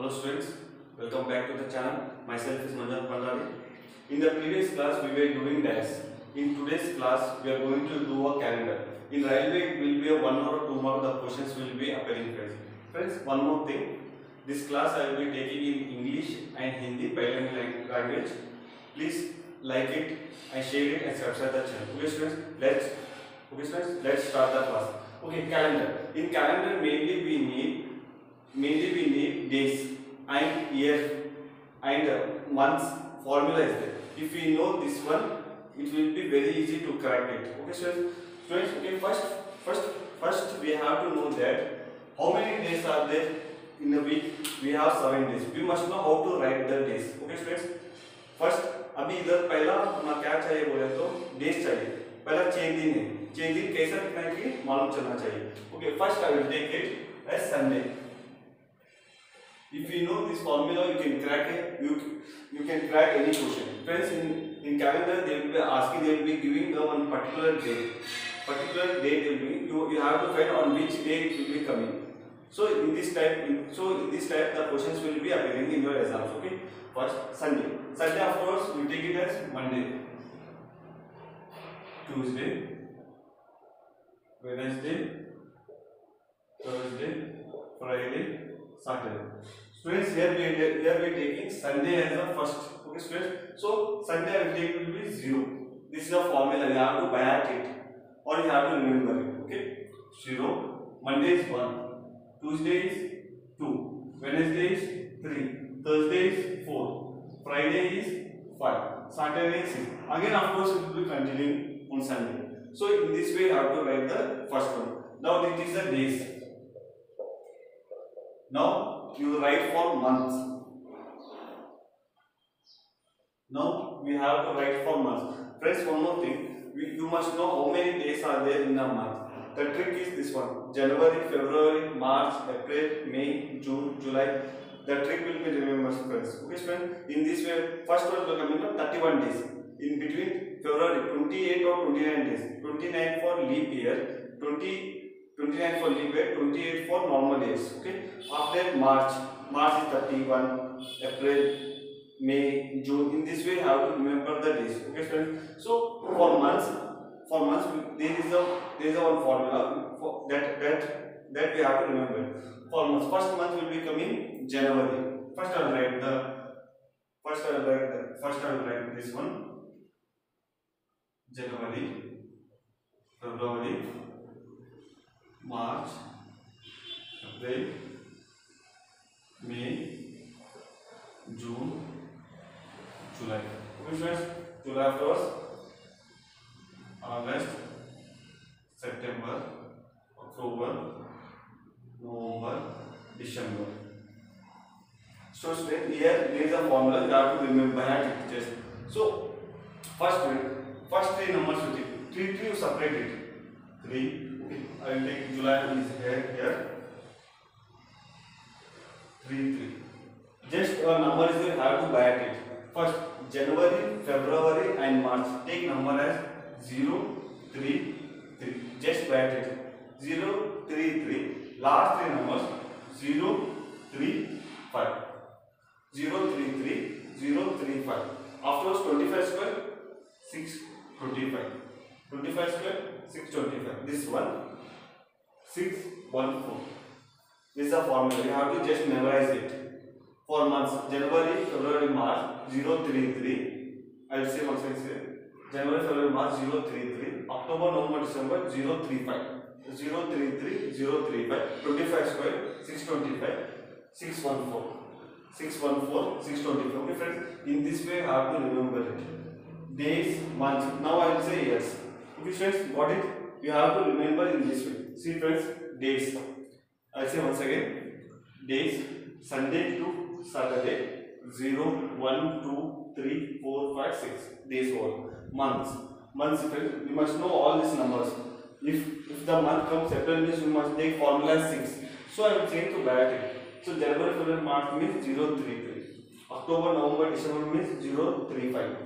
Hello students, welcome back to the channel. Myself is Manjan Pandari. In the previous class we were doing days. In today's class we are going to do a calendar. In railway it will be a 1 or 2 mark, the questions will be appearing friends. Friends, one more thing. This class I will be taking in English and Hindi bilingual language. Please like it and share it and subscribe the channel. Okay students, let's start the class. Okay, calendar. In calendar mainly we need days and year and months. Formula is there. If we know this one, it will be very easy to correct it. Okay students, okay, first we have to know that how many days are there in a week. We have 7 days. We must know how to write the days. Okay students, first अभी इधर पहला अपना क्या चाहिए बोले तो days चाहिए. पहला चेंज दिन कैसा लिखना है कि मालूम चलना चाहिए. Okay, first I will take it as Sunday. If you know this formula, you can crack it. You can crack any question. Friends, in calendar they will be asking, they will be giving the one particular date. Particular date will be you have to find on which day it will be coming. So in this type the questions will be appearing in your exams. Okay. First Sunday. Sunday of course we take it as Monday, Tuesday, Wednesday, Thursday, Friday, Saturday. Students, here we are taking Sunday as the first. Okay students, so Sunday I will take will be 0. This is a formula. You have to biat it or you have to remember it. Okay, 0. Monday is 1, Tuesday is 2, Wednesday is 3, Thursday is 4, Friday is 5, Saturday is 6. Again of course it will be continuing on Sunday. So in this way you have to write the first one. Now this is the days. Now you write for months. Now we have to write for months. Friends, one more thing. You must know how many days are there in a month. The trick is this one: January, February, March, April, May, June, July. The trick will be remembered, friends. Okay, friends. In this way, first one will come in 31 days. In between February, 28 or 29 days. 29 for leap year. 29 for leap year, 28 for normal days. Okay. After March is 31, April, May, June. In this way, you have to remember the days. Okay, friends. So for months, there is a one formula for that we have to remember. For months, first month will be coming January. First I will write this one. January, February, March, April, May, June, July. Okay friends, July first, August, September, October, November, December. So here there is a formula you have to remember at just. So first 3 numbers you take. 3 you separate it. 3. Okay, I will take July is here. 3. Just a number is you have to biat it. First January, February and March. Take number as 0, 3, 3. Just biat it. 0, 3, 3. Last 3 numbers 0, 3, 5. 0, 3, 3, 0, 3, 5. Afterwards 25 square 6, 25. 25 square 6, 25. This one 6, 1, 4. This is a formula. You have to just memorize it. For months January, February, March 0, 3, 3. I will say once again. January, February, March 0, 3, 3. October, November, December 0, 3, 5. 0, 3, 3, 0, 3, 5. 25 square 6, 25. 6, 1, 4. 6, 1, 4, 6, 25. Okay friends, in this way you have to remember it. Days, months. Now I will say years. Okay friends, got it? You have to remember in this way. See friends, days. I will say once again. Days, Sunday to Saturday. 0, 1, 2, 3, 4, 5, 6. Days all. Months friends, you must know all these numbers. If the month comes April means you must take formula 6. So I will change to biat it. So January, February, March means 0, 3, 3. October, November, December means 0, 3, 5.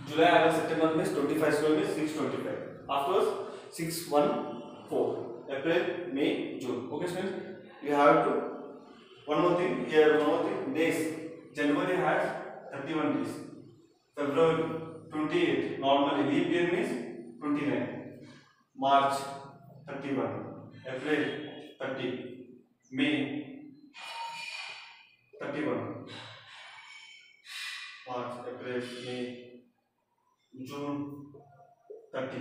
July, August, September means 25 square means 6, 25. Afterwards 6, 1, 4. April, May, June. Okay students, you have to One more thing here, one more thing, days. January has 31 days. February 28. Normally leap year means 29. March 31. April 30. May 31. March, April, May, June 30.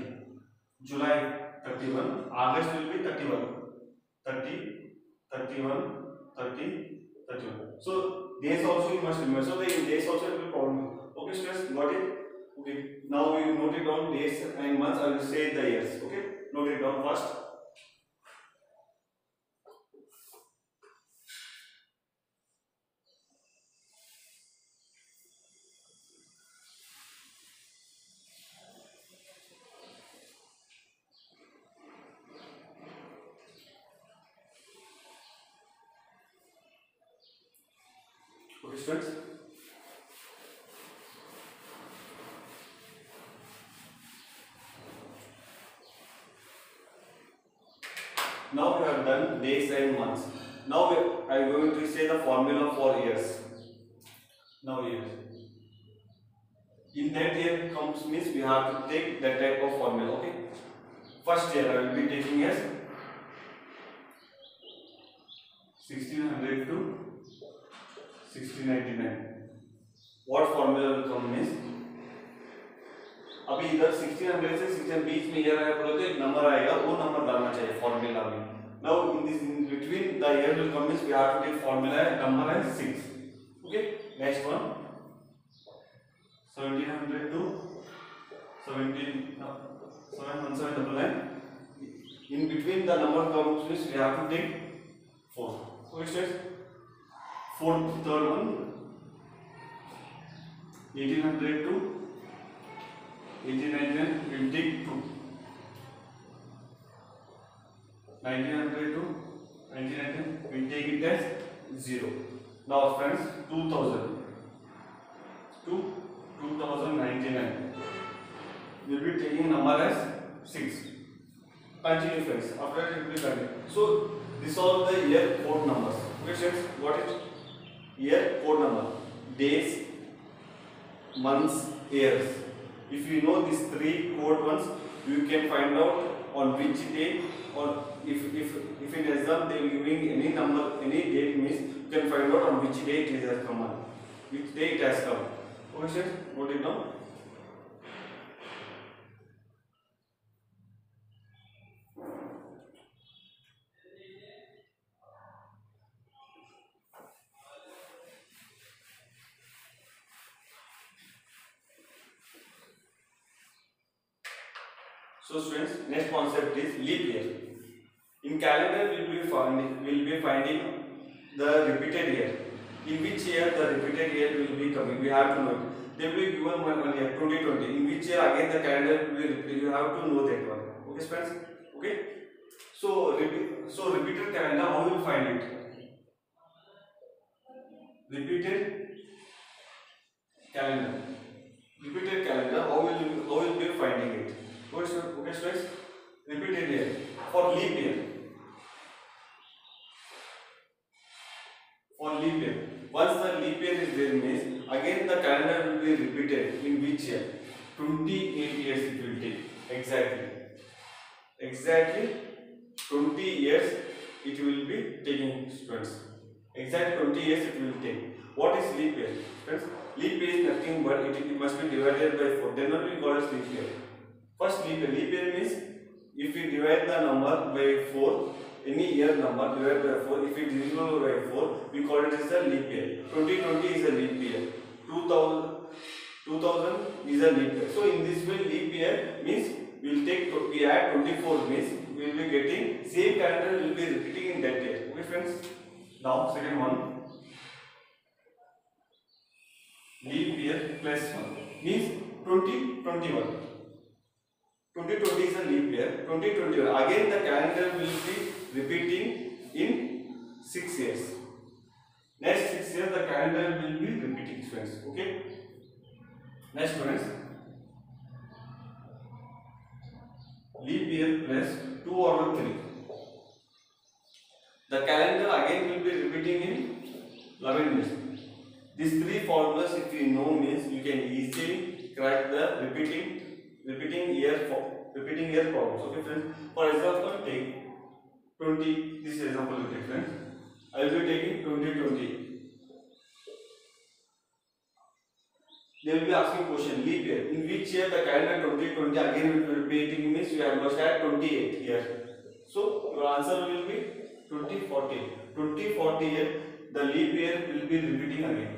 July 31. August will be 31. 30, 31, 30, 31. So days also you must remember. So the days also will be problem. Okay, students, got it? Okay. Now you note it down days and months. I will say the years. Okay, note it down first. Okay, students. Now we have done days and months. Now I am going to say the formula for years. Now years. In that year comes means we have to take that type of formula. Okay. First year I will be taking as 1600 to 1699. What formula will come means अभी इधर 1600 से 1600 बीच में year आया बोले तो एक number आएगा, वो नंबर डालना चाहिए फॉर्मूला में. Now in this in between the year will come means we have to take formula number as 6. Okay, next one 1700 to 71799. In between the number comes means we have to take 4. So it says third one 1800 to 1899 will take 2. 1900 to 1999 we take it as 0. Now friends 2000 to 2099 will be taking number as 6. Continue friends, after that it will be continue. So these are the year code numbers. Which is what is year code number? Days, months, years. If you know these three code ones, you can find out on which day, or if in exam they will giving any number, any date means you can find out on which day it has come on, which day it has come. Okay, sir, note it down. So students, next concept is leap year. In calendar we will be finding the repeated year. In which year the repeated year will be coming, we have to know it. They will be given one year 2020. In which year again the calendar will be repeated, you have to know that one. Okay friends? Okay. So repeated calendar, how we will find it? Repeated calendar. Repeated calendar, how will be finding it? Okay students, repeated year for leap year. For leap year, once the leap year is there means again the calendar will be repeated. In which year? 28 years it will take. Exactly 20 years it will be taking, students. Exactly 20 years it will take. What is leap year? Friends, leap year is nothing but it must be divided by 4. Then only we call it leap year. First leap year means if we divide the number by 4, any year number divided by 4, if it is divisible by 4, we call it as a leap year. 2020 is a leap year. 2000 is a leap year. So in this way leap year means we add 24 means we will be getting same calendar will be repeating in that year. Okay friends. Now second one, leap year plus 1 means 2021. 2020 is a leap year. 2021 again the calendar will be repeating in 6 years. Next 6 years the calendar will be repeating, friends. Okay. Next friends, leap year plus 2 or 3. The calendar again will be repeating in 11 minutes. These three formulas, if you know, means you can easily crack the repeating year problems. Okay, friends. For example, take 20. This example will take, friends. I will be taking 2020. They will be asking question leap year. In which year the calendar 2020 again will be repeating, means you must add 28 here. So your answer will be 2040. 2040 year the leap year will be repeating again.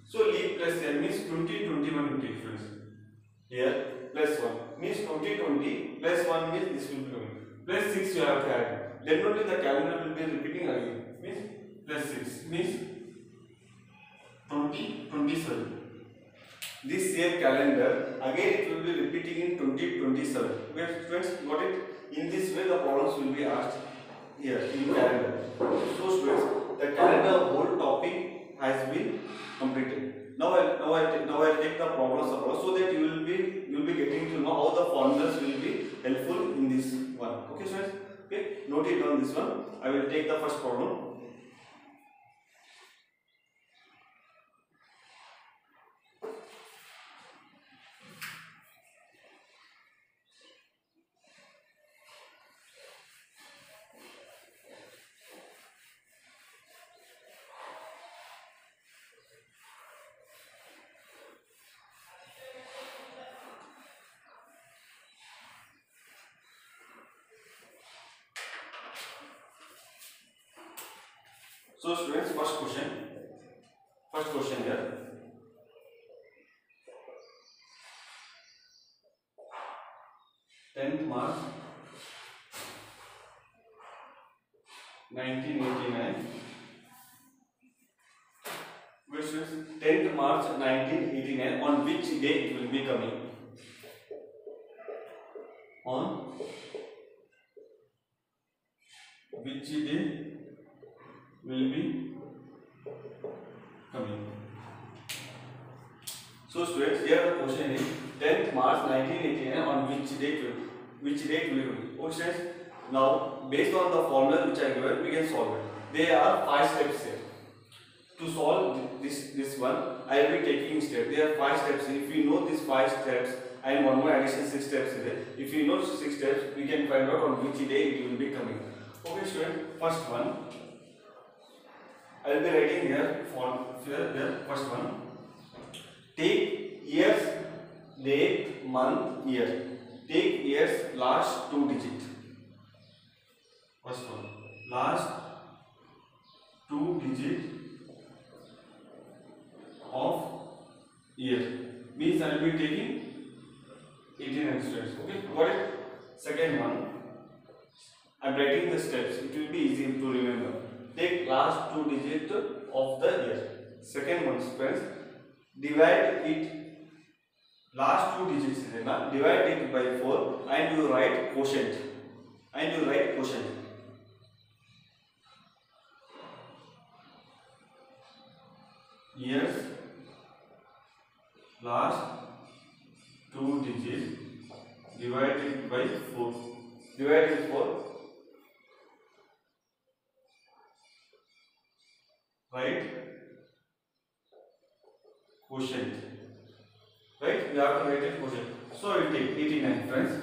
So leap plus year means 2021 will take, friends. Here plus 1 means 2020 plus 1 means this will be coming. Plus 6 you have to add. Then only the calendar will be repeating again. Means plus 6 means 2027. This same calendar again it will be repeating in 2027. Okay, friends, got it? In this way the problems will be asked here in calendar. So students, the calendar whole topic has been completed. Now I take the problems approach so that you will be getting to know how the formulas will be helpful in this one. Okay, students. Okay, note it down this one. I will take the first problem. So students, first question here. March 1989. Wait, students, 10th March 1989. On which day it will be coming? On which day will be coming? So students, here the question is 10th March 1989. On which date will be coming? Oh students, now based on the formula which I given, we can solve it. There are 5 steps here. To solve this one, I will be taking steps. There are 5 steps. If you know these 5 steps and one more addition 6 steps is there. If you know 6 steps, we can find out on which day it will be coming. Okay student, first one. I will be writing here first one. Take years, date, month, year. Take years last 2 digit. First one, last 2 digit of year means I will be taking 89 steps. Okay, got it? Second one, I am writing the steps. It will be easy to remember. Take last 2 digits of the year. Second one, friends, divide it. Last 2 digits is enough. Divide it by 4 and you write quotient. Years last 2 digits divided by 4. Divided 4. Right? Quotient. Right? We have to write a quotient. So we take 89, friends.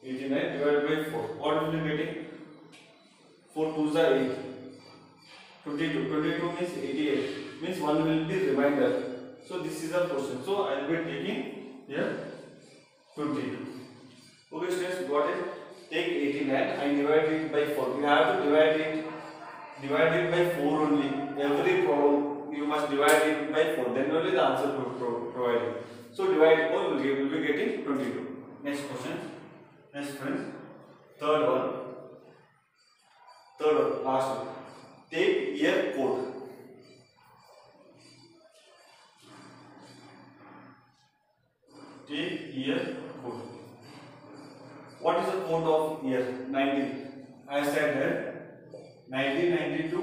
89 divided by 4. What will be getting? 4 2s are 8. 22. 22 means 88. Means 1 will be remainder. So this is a quotient. So I will be taking here 22. Okay, students, got it? Take 89 and divide it by 4. We have to divide it by 4 only. Every problem you must divide it by 4. Then only the answer provided. So divide 4, we will be getting 22. Next question. Next, friends. Third one, last one. Take year code. Take year code. What is the code of year? 19. I said that 1992,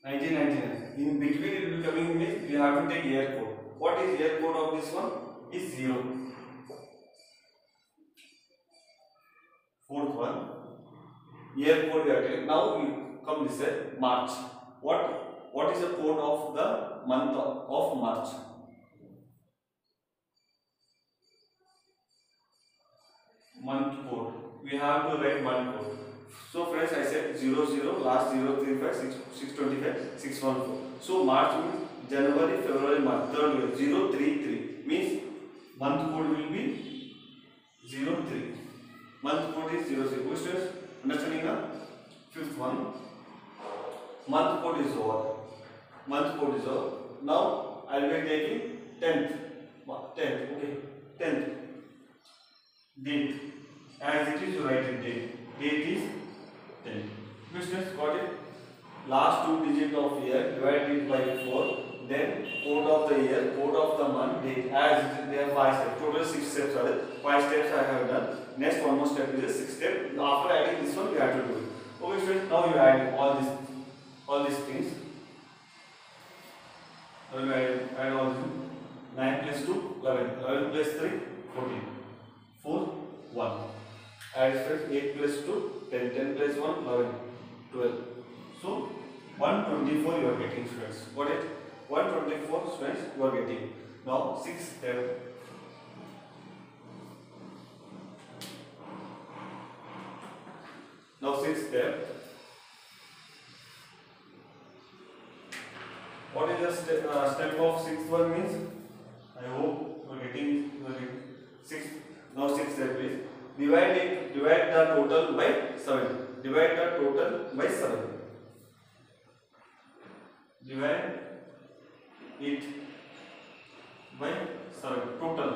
1999. In between it will be coming means we have to take year code. What is year code of this one? Is 0. Fourth one, year code we are taking. Now we come this March. What what is the code of the month of March? Month code. We have to write month code. So friends, I said 00, last 035, 625, 614. So March means January, February, March. Third year 033 means month code will be 03. Month code is 00. Which is understanding the fifth one. Month code is over. Month code is over. Now I will be taking 10th. 10th. Okay. 10th. Date. As it is, you write it date. Date is 10. Business got it? Last two digits of year, divide it by 4. Then code of the year, code of the month, date. As it is, there are 5 steps. Total 6 steps are there. 5 steps I have done. Next one more step is a 6th step. After adding this one, we have to do it. Okay, students. Now you add all these things. Now you add all these. 9 plus 2, 11. 11 plus 3, 14. 4, 1. Add friends, 8 plus 2, 10. 10 plus 1, 11. 12. So 124 you are getting, students. Got it? 124 students you are getting. Now 6th step. Now 6th step. What is the step of 6th one means? I hope you are getting 6th. Now 6th step is divide the total by 7. Divide the total by 7. Divide it by 7. Total.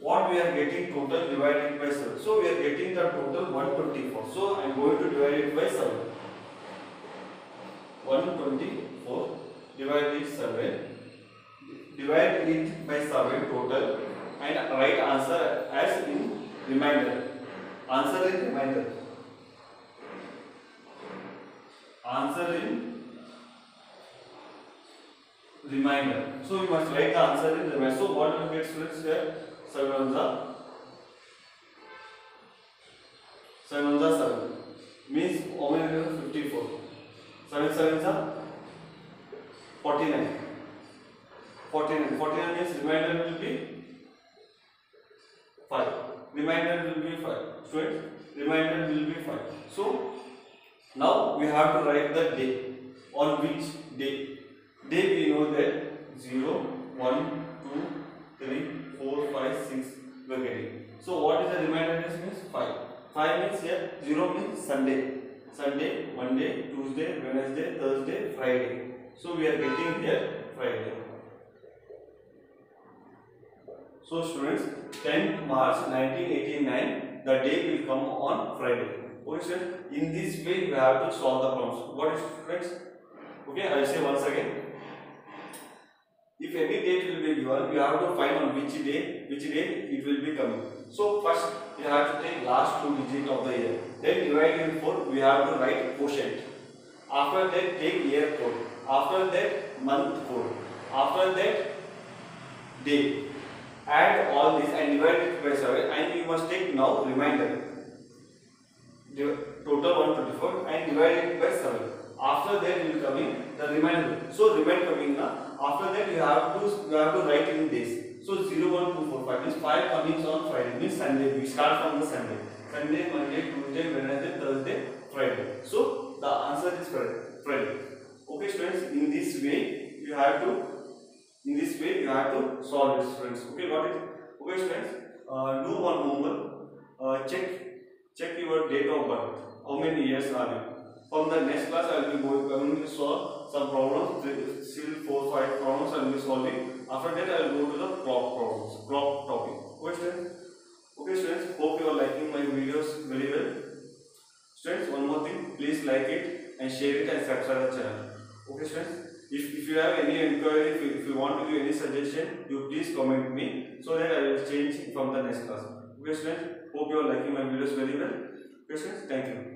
What we are getting total divided by 7. So we are getting the total 124. So I am going to divide it by 7. 124 divided 7. Divide it by 7 total and write answer as in remainder. Answer in remainder. Answer in remainder. So you must write the answer in remainder. So what will get students here? 7 on the 7 means how many? 54. 7 7 are 49. 49 means remainder will be 5. Remainder will be 5. Students, remainder will be 5. So now we have to write the day. On which day? Day we know that 0, 1, 2, 3, 4, 5, 6 we are getting. So what is the remainder means 5. 5 means here 0 means Sunday. Sunday, Monday, Tuesday, Wednesday, Thursday, Friday. So we are getting here Friday. So students, 10th March 1989, the day will come on Friday. Okay, students, in this way you have to solve the problems. What is students? Okay, I will say once again. If any date will be given, you have to find on which day it will be coming. So first you have to take last two digits of the year. Then divide in 4. We have to write quotient. After that, take year code. After that, month code. After that, day. Add all this and divide it by 7. And you must take now remainder. Total 124 and divide it by 7. After that, you will coming the remainder. So remain coming now. After that, you have to write in days. So 0, 1, 2, 4, 5 means 5 coming on Friday means Sunday. We start from the Sunday. Sunday, Monday, Tuesday, Wednesday, Thursday, Friday. So the answer is Friday. Okay, students. In this way you have to solve it, students. Okay, got it. Okay, students. Do one homework. Check your date of birth. How many years are you? From the next class, I will be going to solve some problems. Still 4, 5 problems I will be solving. After that, I will go to the clock problems, clock topic. Okay, students. Okay, students. Hope you are liking my videos very well. Students, one more thing. Please like it and share it and subscribe the channel. Okay, students. If you have any inquiry, if you want to give any suggestion, you please comment me so that I will change from the next class. Okay, students. Hope you are liking my videos very well. Okay, students. Thank you.